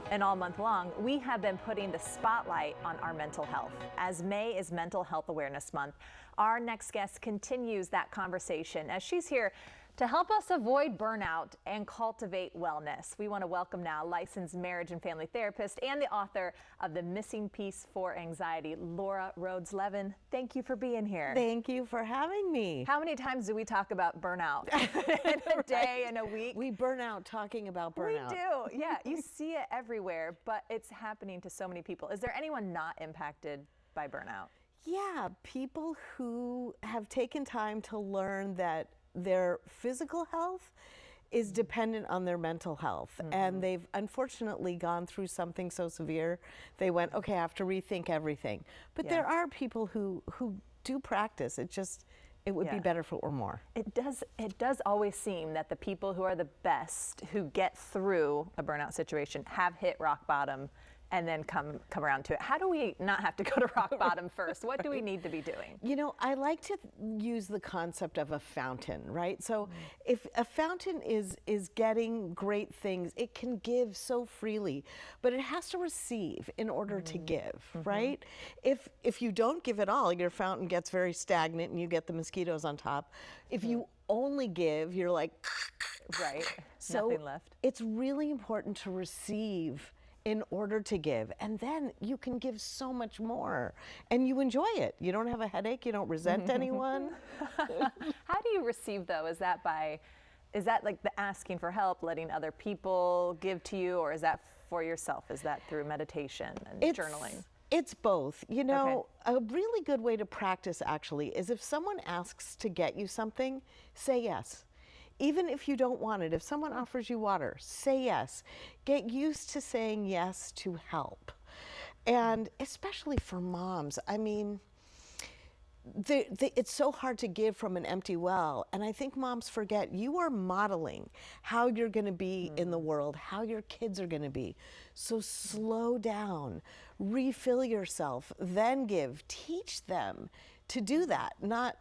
And all month long, we have been putting the spotlight on our mental health. As May is Mental Health Awareness Month, our next guest continues that conversation as she's here to help us avoid burnout and cultivate wellness. We want to welcome now licensed marriage and family therapist and the author of The Missing Piece for Anxiety, Laura Rhodes-Levin. Thank you for being here. Thank you for having me. How many times do we talk about burnout in a day, in a week? We burn out talking about burnout. We do, yeah. You see it everywhere, but it's happening to so many people. Is there anyone not impacted by burnout? Yeah, people who have taken time to learn that their physical health is dependent on their mental health. And they've unfortunately gone through something so severe, they went, okay, I have to rethink everything. But there are people who do practice. It would be better if it were more. It does always seem that the people who are the best, who get through a burnout situation, have hit rock bottom and then come around to it. How do we not have to go to rock bottom first? What do we need to be doing? You know, I like to use the concept of a fountain, right? So if a fountain is getting great things, it can give so freely, but it has to receive in order to give, right? If you don't give at all, your fountain gets very stagnant and you get the mosquitoes on top. If you only give, you're like, right, so nothing left. It's really important to receive in order to give, and then you can give so much more and you enjoy it. You don't have a headache, you don't resent anyone. How do you receive though? Is that like the asking for help, letting other people give to you, or is that for yourself? Is that through meditation and journaling? It's both. You know, a really good way to practice actually is if someone asks to get you something, say yes. Even if you don't want it, if someone offers you water, say yes. Get used to saying yes to help. And especially for moms, I mean, it's so hard to give from an empty well. And I think moms forget you are modeling how you're going to be in the world, how your kids are going to be. So slow down, refill yourself, then give. Teach them to do that, not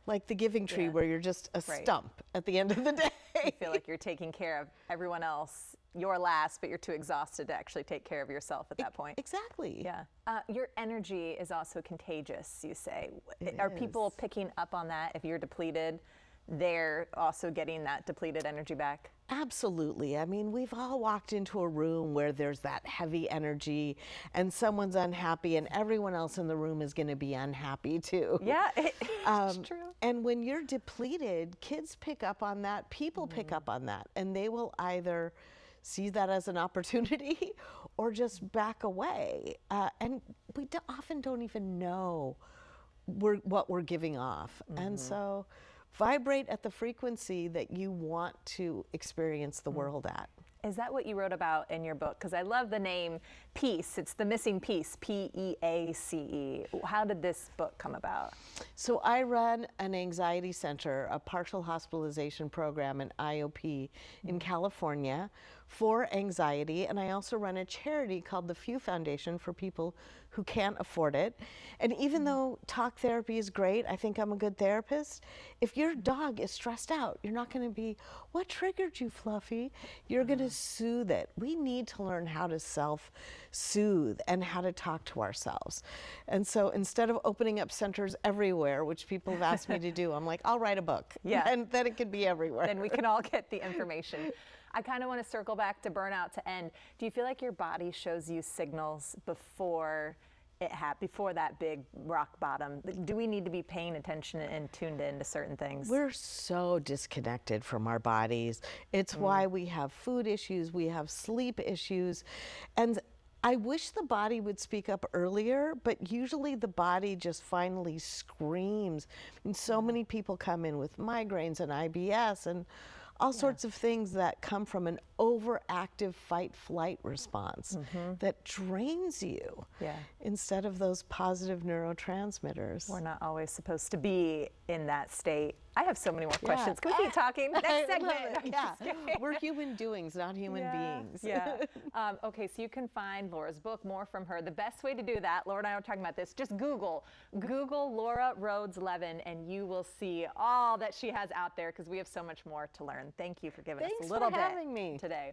like the giving tree where you're just a stump at the end of the day. You feel like you're taking care of everyone else. You're last, but you're too exhausted to actually take care of yourself at that point. Exactly. Yeah. Your energy is also contagious, you say. Are people picking up on that? If you're depleted, they're also getting that depleted energy back? Absolutely. I mean, we've all walked into a room where there's that heavy energy and someone's unhappy and everyone else in the room is going to be unhappy too. Yeah, it's true. And when you're depleted, kids pick up on that, people pick up on that, and they will either see that as an opportunity or just back away. And we often don't even know what we're giving off. And so vibrate at the frequency that you want to experience the world at. Is that what you wrote about in your book? Because I love the name Peace. It's the missing piece, P-E-A-C-E. How did this book come about? So I run an anxiety center, a partial hospitalization program, an IOP in California for anxiety. And I also run a charity called the Few Foundation for people who can't afford it. And even though talk therapy is great, I think I'm a good therapist. If your dog is stressed out, you're not going to be, what triggered you, Fluffy? You're going to soothe it. We need to learn how to self-soothe and how to talk to ourselves. And so instead of opening up centers everywhere, which people have asked me to do, I'm like, I'll write a book. Yeah. And then it could be everywhere. Then we can all get the information. I kind of want to circle back to burnout to end. Do you feel like your body shows you signals before that big rock bottom? Do we need to be paying attention and tuned in to certain things? We're so disconnected from our bodies. It's why we have food issues, we have sleep issues. And I wish the body would speak up earlier, but usually the body just finally screams. And so many people come in with migraines and IBS and all sorts of things that come from an overactive fight-flight response that drains you instead of those positive neurotransmitters. We're not always supposed to be in that state. I have so many more questions. Can we keep talking? Next segment. We're human doings, not human beings. Okay, so you can find Laura's book, more from her. The best way to do that, Laura and I were talking about this, just Google Laura Rhodes-Levin, and you will see all that she has out there, because we have so much more to learn. Thank you for giving us a little bit having me today.